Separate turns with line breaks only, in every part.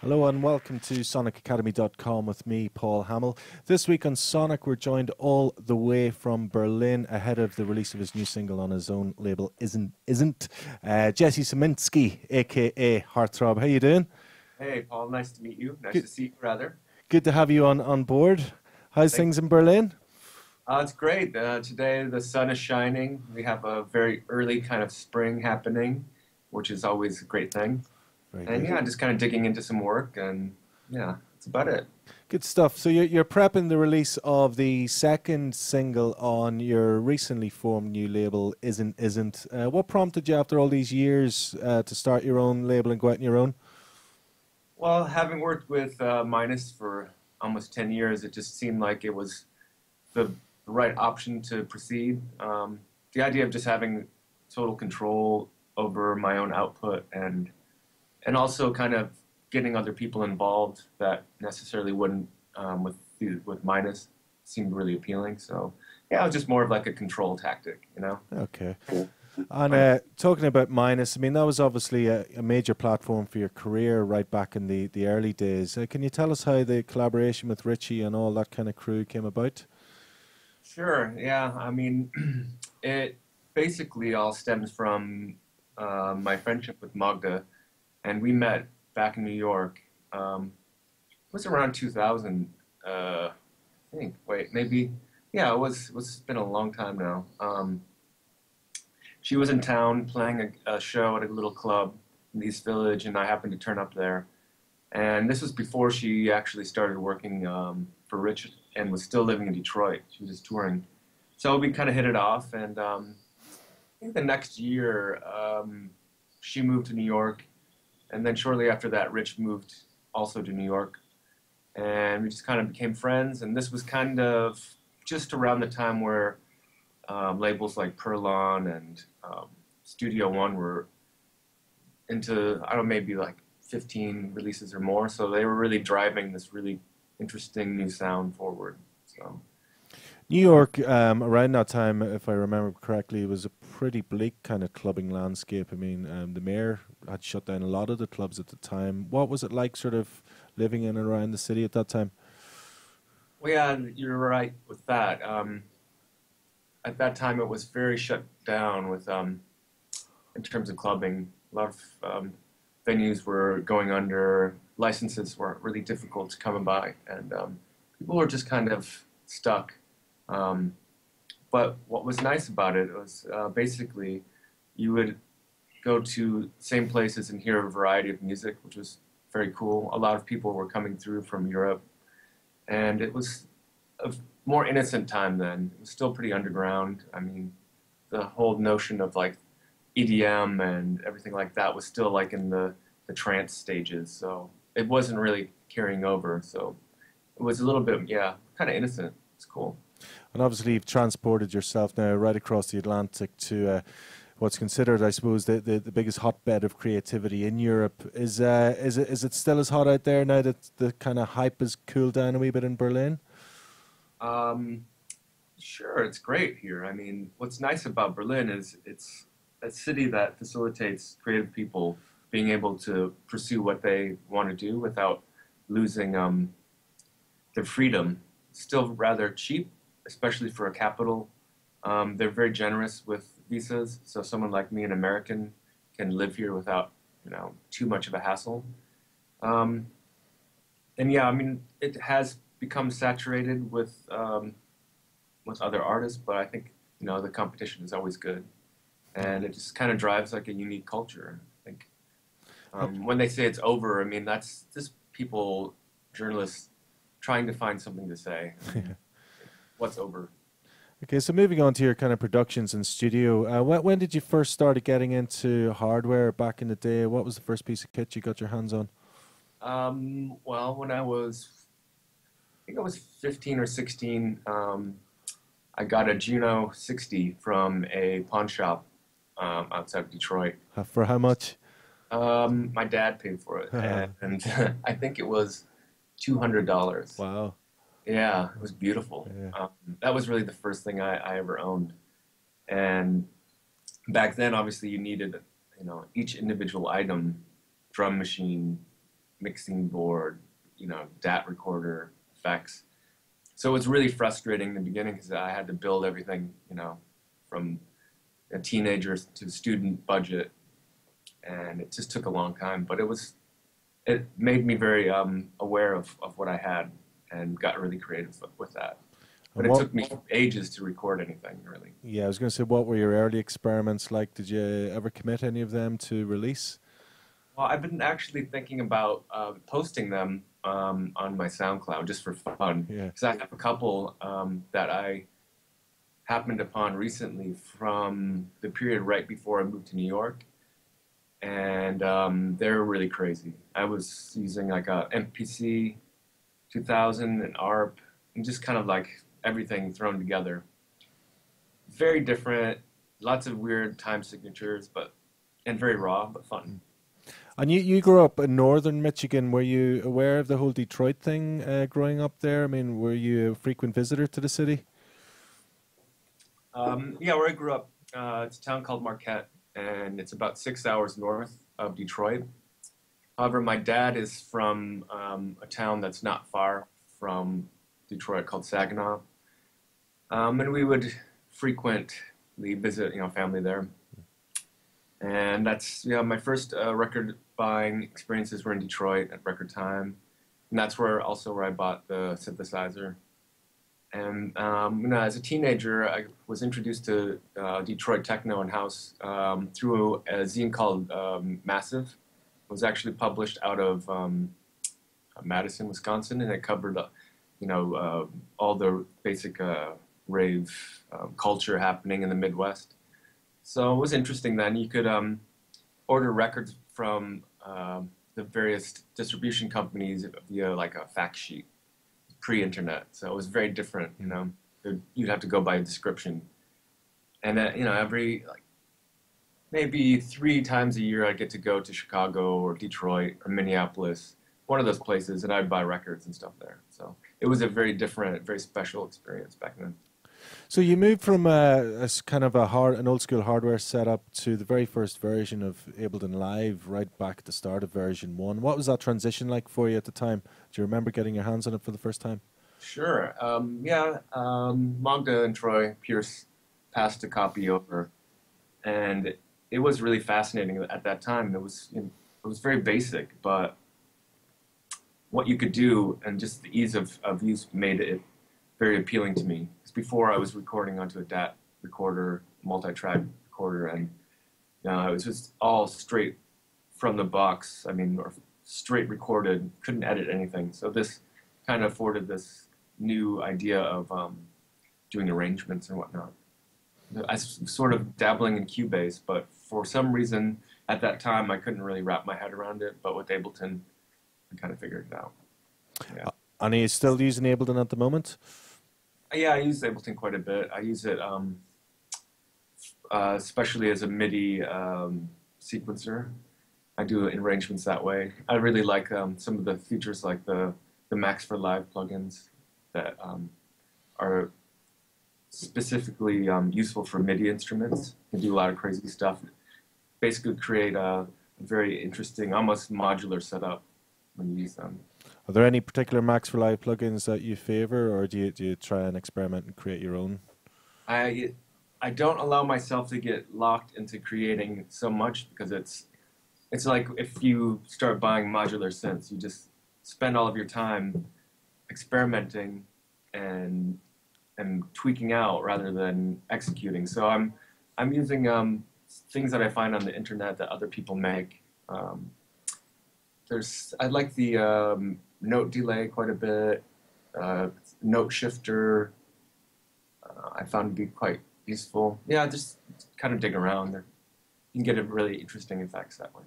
Hello and welcome to sonicacademy.com with me, Paul Hamill. This week on Sonic, we're joined all the way from Berlin ahead of the release of his new single on his own label, ISNISNT. Jesse Siminski, aka Hearthrob. How you doing?
Hey, Paul. Nice to meet you. Nice to see you, rather.
Good to have you on board. How's
Thanks.
things in Berlin?
It's great. Today the sun is shining. We have a very early kind of spring happening, which is always a great thing.
Very
And
good.
yeah, just kind of digging into some work, and yeah, that's about it.
Good stuff. So you're prepping the release of the second single on your recently formed new label, Isn't. What prompted you after all these years to start your own label and go out on your own?
Well, having worked with Minus for almost 10 years, it just seemed like it was the right option to proceed. The idea of just having total control over my own output and also kind of getting other people involved that necessarily wouldn't with Minus seemed really appealing. So yeah, it was just more of like a control tactic, you know?
Okay. And talking about Minus, I mean, that was obviously a major platform for your career right back in the early days. Can you tell us how the collaboration with Richie and all that kind of crew came about?
Sure, yeah. I mean, it basically all stems from my friendship with Magda, and we met back in New York. It was around 2000, I think. Wait, maybe. Yeah, it's been a long time now. She was in town playing a show at a little club in the East Village, and I happened to turn up there. And this was before she actually started working for Rich and was still living in Detroit. She was just touring. So we kind of hit it off, and I think the next year she moved to New York, and then shortly after that, Rich moved also to New York, and we just kind of became friends. And this was kind of just around the time where labels like Perlon and Studio One were into, I don't know, maybe like 15 releases or more. So they were really driving this really interesting new sound forward. So
New York, around that time, if I remember correctly, was a pretty bleak kind of clubbing landscape. I mean, the mayor had shut down a lot of the clubs at the time. What was it like sort of living in and around the city at that time?
well, yeah, you're right with that. At that time, it was very shut down with in terms of clubbing. A lot of venues were going under. Licenses were really difficult to come by, and people were just kind of stuck. Um, but what was nice about it was basically you would go to same places and hear a variety of music, which was very cool. A lot of people were coming through from Europe, and it was a more innocent time then. It was still pretty underground. I mean, the whole notion of like EDM and everything like that was still like in the trance stages, so it wasn't really carrying over. So it was a little bit, yeah, kind of innocent. It's cool.
And obviously, you've transported yourself now right across the Atlantic to what's considered, I suppose, the biggest hotbed of creativity in Europe. Is it still as hot out there now that the kind of hype has cooled down a wee bit in Berlin?
Um, sure, it's great here. I mean, what's nice about Berlin is it's a city that facilitates creative people being able to pursue what they want to do without losing their freedom. It's still rather cheap, especially for a capital. They're very generous with visas, so someone like me, an American, can live here without, too much of a hassle. Um, and yeah, I mean, it has become saturated with other artists, but I think the competition is always good, and it just kind of drives like a unique culture. I think when they say it's over, I mean that's just people, journalists, trying to find something to say. I mean, what's over?
Okay, so moving on to your kind of productions and studio, when did you first start getting into hardware back in the day? What was the first piece of kit you got your hands on?
Well, when I think I was 15 or 16, I got a Juno 60 from a pawn shop outside of Detroit.
For how much?
My dad paid for it, and I think it was $200.
Wow.
Yeah, it was beautiful.
Yeah.
That was really the first thing I ever owned. And back then, obviously, you needed, each individual item, drum machine, mixing board, DAT recorder, effects. So it was really frustrating in the beginning because I had to build everything, from a teenager to student budget, and it just took a long time. But it made me very aware of what I had and got really creative with that. But it took me ages to record anything, really.
Yeah, I was going to say, what were your early experiments like? Did you ever commit any of them to release?
Well, I've been actually thinking about posting them on my SoundCloud just for fun.
Yeah.
Because I have a couple that I happened upon recently from the period right before I moved to New York. And they're really crazy. I was using like a MPC 2000 and ARP, and just kind of like everything thrown together. Very different, lots of weird time signatures, and very raw, but fun.
And you grew up in northern Michigan. Were you aware of the whole Detroit thing growing up there? I mean, were you a frequent visitor to the city?
Yeah, where I grew up, it's a town called Marquette, and it's about 6 hours north of Detroit. However, my dad is from a town that's not far from Detroit called Saginaw. And we would frequently visit, family there. And that's, my first record buying experiences were in Detroit at record time. And that's where I bought the synthesizer. And, as a teenager, I was introduced to Detroit techno and house through a zine called Massive. It was actually published out of Madison, Wisconsin, and it covered, all the basic rave culture happening in the Midwest. So it was interesting then. You could order records from the various distribution companies via like a fact sheet, pre-internet. So it was very different, You'd have to go by a description. And every maybe 3 times a year I'd get to go to Chicago or Detroit or Minneapolis, one of those places, and I'd buy records and stuff there. So it was a very different, very special experience back then.
So you moved from a kind of an old school hardware setup to the very first version of Ableton Live, right back at the start of version 1. What was that transition like for you at the time? Do you remember getting your hands on it for the first time? Sure.
Magda and Troy Pierce passed a copy over, and it was really fascinating at that time. It was very basic, but what you could do and just the ease of use made it very appealing to me. Because before I was recording onto a DAT recorder, multi-track recorder, and it was just all straight from the box. Or straight recorded, couldn't edit anything. So this kind of afforded this new idea of doing arrangements and whatnot. I was sort of dabbling in Cubase, but for some reason at that time I couldn't really wrap my head around it. But with Ableton, I kind of figured it out. Yeah.
And are you still using Ableton at the moment?
Yeah, I use Ableton quite a bit. I use it especially as a MIDI sequencer. I do arrangements that way. I really like some of the features like the Max for Live plugins that are specifically useful for MIDI instruments. You can do a lot of crazy stuff. Basically create a very interesting, almost modular setup when you use them.
Are there any particular Max for Live plugins that you favor, or do you try and experiment and create your own?
I don't allow myself to get locked into creating so much, because it's like if you start buying modular synths, you just spend all of your time experimenting and tweaking out rather than executing. So I'm using things that I find on the internet that other people make. I like the note delay quite a bit, note shifter. I found to be quite useful. Yeah, just kind of dig around there. You can get a really interesting effects that way.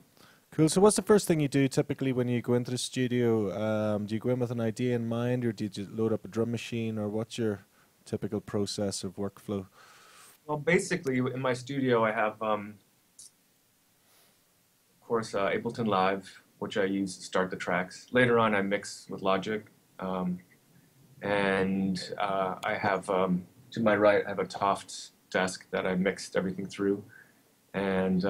Cool. So what's the first thing you do typically when you go into the studio? Do you go in with an idea in mind, or do you just load up a drum machine, or what's your typical process of workflow?
Well, basically in my studio I have, of course, Ableton Live, which I use to start the tracks. Later on I mix with Logic, and I have, to my right, I have a Toft desk that I mixed everything through. And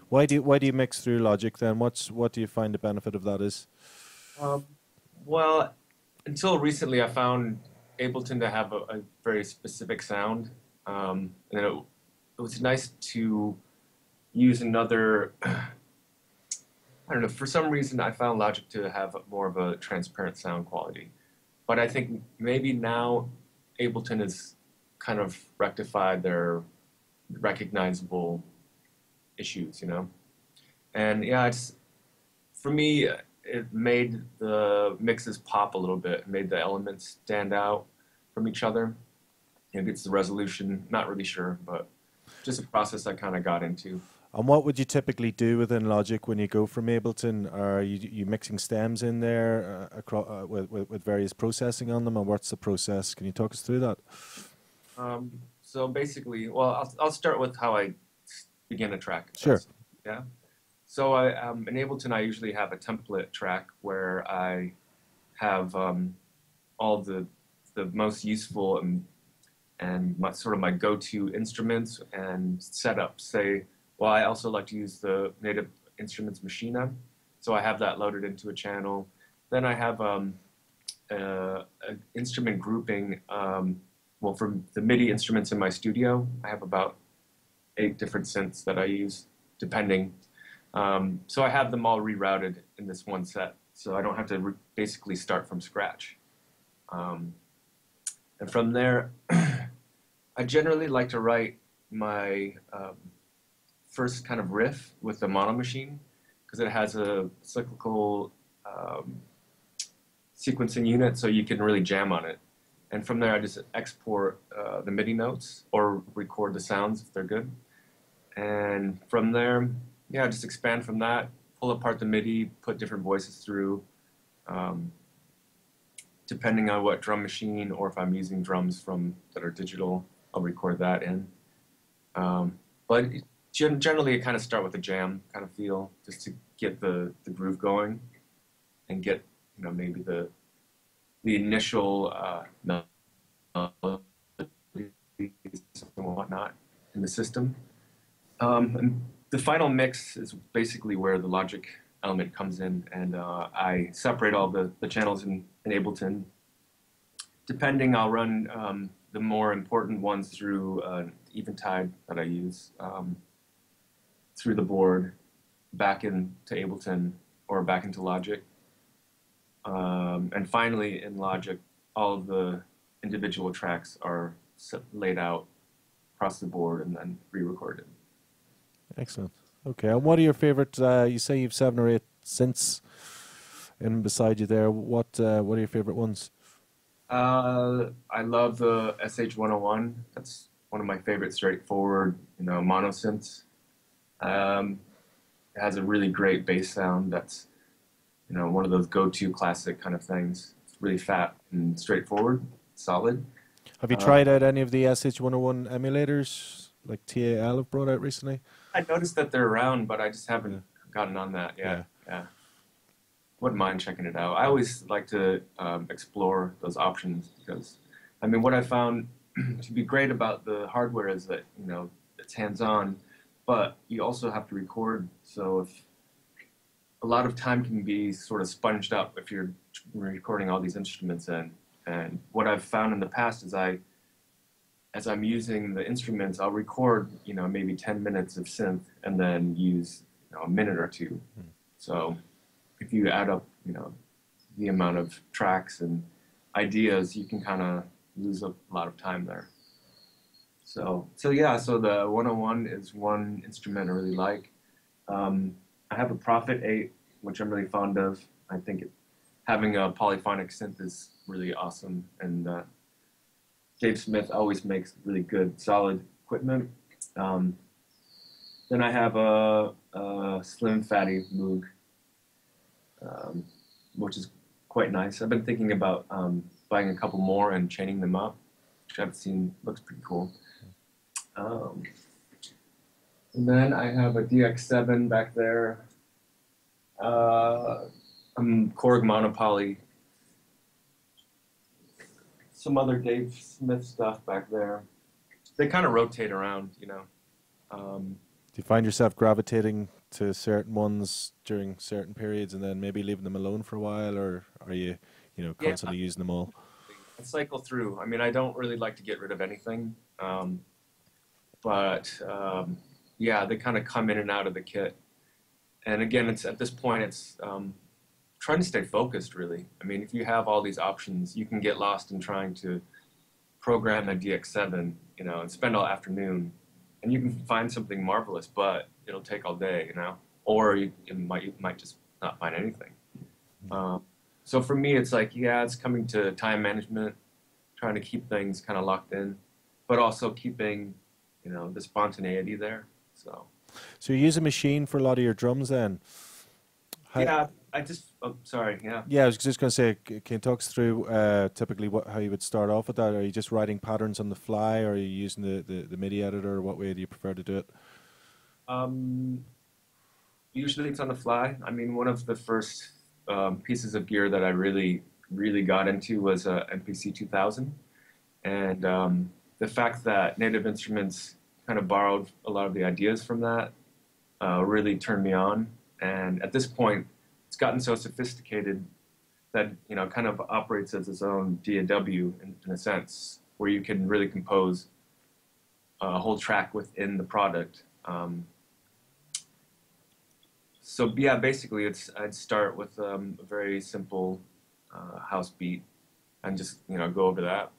why do you mix through Logic then? What do you find the benefit of that is?
Um, well, until recently, I found Ableton to have a very specific sound, and it was nice to use another. I don't know. For some reason, I found Logic to have more of a transparent sound quality, but I think maybe now Ableton has kind of rectified their recognizable issues, you know. And yeah, it's for me, it made the mixes pop a little bit, made the elements stand out from each other. Maybe it's the resolution, not really sure, but just a process I kind of got into.
And what would you typically do within Logic when you go from Ableton? Are you mixing stems in there with various processing on them, or what's the process? Can you talk us through that?
So basically, well, I'll start with how I begin a track.
Sure.
Yeah. So in Ableton, I usually have a template track where I have all the most useful and sort of my go-to instruments and setups. Say, well, I also like to use the Native Instruments Machina, so I have that loaded into a channel. Then I have a instrument grouping. Well, for the MIDI instruments in my studio, I have about 8 different synths that I use, depending. So I have them all rerouted in this one set, so I don't have to basically start from scratch. And from there, I generally like to write my first kind of riff with the mono machine because it has a cyclical sequencing unit, so you can really jam on it. And from there, I just export the MIDI notes or record the sounds if they're good. And from there, yeah, just expand from that, pull apart the MIDI, put different voices through. Depending on what drum machine or if I'm using drums that are digital, I'll record that in. But generally, I kind of start with a jam kind of feel just to get the groove going and get, you know, maybe the initial melodies and whatnot in the system. And the final mix is basically where the Logic element comes in, and I separate all the channels in Ableton. Depending, I'll run the more important ones through Eventide that I use through the board back into Ableton or back into Logic. And finally, in Logic, all of the individual tracks are laid out across the board and then re-recorded.
Excellent. Okay, and what are your favorite? You say you've 7 or 8 synths in beside you there. What are your favorite ones?
I love the SH-101. That's one of my favorite straightforward, you know, mono synths. It has a really great bass sound. That's, you know, one of those go-to classic kind of things. It's really fat and straightforward, solid.
Have you tried out any of the SH-101 emulators like TAL have brought out recently?
I noticed that they're around, but I just haven't gotten on that yet. Yeah. Wouldn't mind checking it out. I always like to explore those options because, I mean, what I found to be great about the hardware is that, you know, it's hands-on, but you also have to record. So if a lot of time can be sort of sponged up if you're recording all these instruments in. And what I've found in the past is as I'm using the instruments, I'll record, you know, maybe 10 minutes of synth and then use, you know, a minute or two. So if you add up, you know, the amount of tracks and ideas, you can kind of lose a lot of time there. So yeah, so the 101 is one instrument I really like. I have a Prophet 8, which I'm really fond of. I think having a polyphonic synth is really awesome, and Dave Smith always makes really good, solid equipment. Then I have a Slim Fatty Moog, which is quite nice. I've been thinking about buying a couple more and chaining them up, which I've seen looks pretty cool. And then I have a DX7 back there. Korg Monopoly. Some other Dave Smith stuff back there. They kind of rotate around, you know.
you find yourself gravitating to certain ones during certain periods and then maybe leaving them alone for a while, or are you,
Yeah,
constantly using them all?
I cycle through. I mean, I don't really like to get rid of anything, but yeah, they kind of come in and out of the kit. And again, it's at this point, it's trying to stay focused, really. I mean, if you have all these options, you can get lost in trying to program a DX7, and spend all afternoon, and you can find something marvelous, but it'll take all day, or you might just not find anything. So for me, it's like, yeah, it's coming to time management, trying to keep things kind of locked in, but also keeping, the spontaneity there.
So you use a machine for a lot of your drums then?
Yeah, sorry, yeah.
Yeah, I was just going to say, can you talk us through typically how you would start off with that? Are you just writing patterns on the fly, or are you using the MIDI editor, or what way do you prefer to do it?
Usually it's on the fly. I mean, one of the first pieces of gear that I really, really got into was MPC 2000. And the fact that Native Instruments kind of borrowed a lot of the ideas from that really turned me on. And at this point, it's gotten so sophisticated that, kind of operates as its own DAW in a sense, where you can really compose a whole track within the product. So yeah, basically I'd start with a very simple house beat and just, go over that.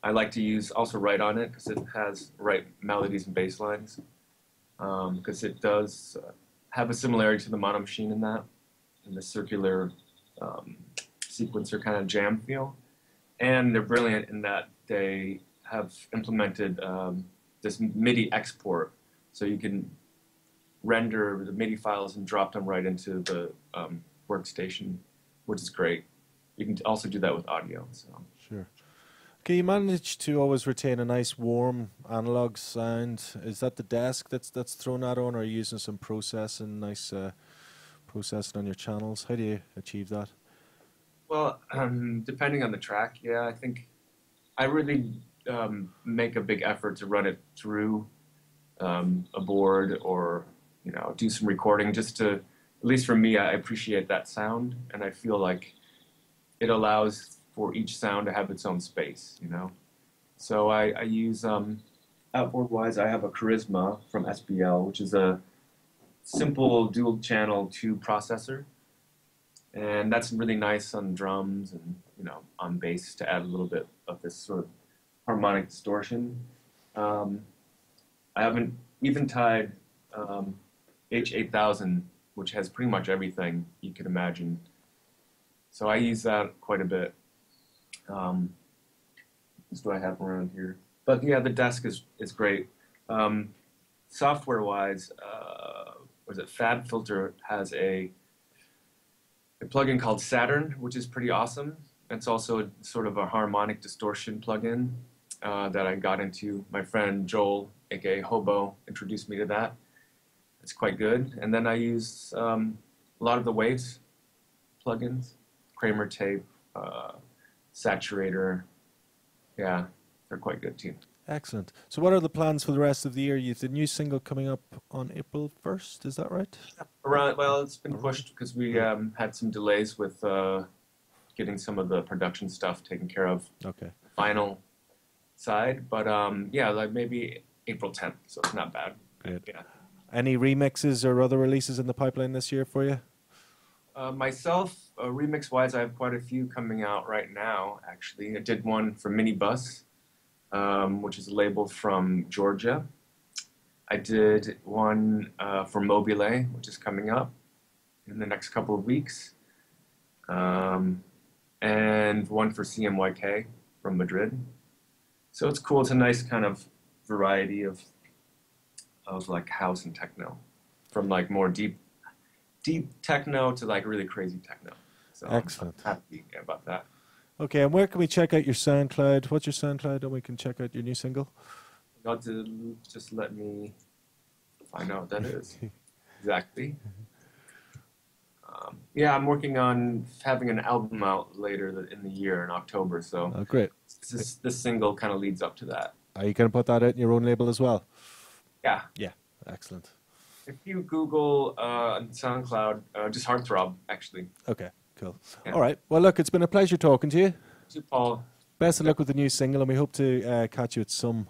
I like to also write on it because it has right melodies and bass lines, because it does have a similarity to the mono machine in that, in the circular sequencer kind of jam feel. And they're brilliant in that they have implemented this MIDI export, so you can render the MIDI files and drop them right into the workstation, which is great. You can also do that with audio. So.
Sure. Okay, you manage to always retain a nice warm analog sound. Is that the desk that's thrown that on, or are you using some processing, nice processing on your channels? How do you achieve that?
Well, depending on the track, yeah, I think I really make a big effort to run it through a board, or do some recording, just to, at least for me, I appreciate that sound, and I feel like it allows for each sound to have its own space, So I use, outboard-wise, I have a Charisma from SBL, which is a simple dual-channel tube processor, and that's really nice on drums and, on bass to add a little bit of this sort of harmonic distortion. I haven't even tied H8000, which has pretty much everything you could imagine. So I use that quite a bit. What do I have around here? But yeah, the desk is great. Software-wise, FabFilter has a plugin called Saturn, which is pretty awesome. It's also sort of a harmonic distortion plugin that I got into. My friend Joel, aka Hobo, introduced me to that. It's quite good. And then I use a lot of the Waves plugins, Kramer Tape, Saturator. Yeah, they're quite good too.
Excellent. So what are the plans for the rest of the year? You have the new single coming up on April 1st, is that right?
Well, it's been pushed because we had some delays with getting some of the production stuff taken care of.
Okay.
Final side, but yeah, like maybe April 10th, so it's not bad.
Great.
Yeah.
Any remixes or other releases in the pipeline this year for you?
Myself, remix-wise, I have quite a few coming out right now, actually. I did one for Minibus, which is a label from Georgia. I did one for Mobile, which is coming up in the next couple of weeks. And one for CMYK from Madrid. So it's cool. It's a nice kind of variety of like house and techno, from like more deep techno to like really crazy techno. So
excellent.
I'm happy about that.
Okay, and where can we check out your SoundCloud? What's your SoundCloud, and we can check out your new single?
You got to just let me find out what that is exactly. Yeah, I'm working on having an album out later in the year in October. So
great.
This single kind of leads up to that.
Are you going to put that out in your own label as well?
Yeah.
Yeah, excellent.
If you Google on SoundCloud, just Hearthrob, actually.
Okay, cool.
Yeah.
All right. Well, look, it's been a pleasure talking to you.
To Paul.
Best of luck with the new single, and we hope to catch you at some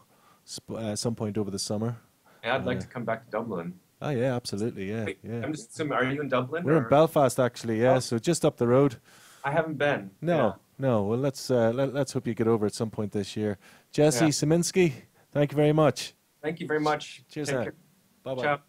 point over the summer.
Yeah, I'd like to come back to Dublin.
Oh yeah, absolutely. Yeah,
Wait,
yeah.
I'm just assuming, are you in Dublin?
We're in Belfast, actually. Yeah, so just up the road.
I haven't been.
No. Well, let's hope you get over at some point this year. Jesse Siminski, thank you very much.
Thank you very much.
Cheers.
Take care.
Bye bye.
Ciao.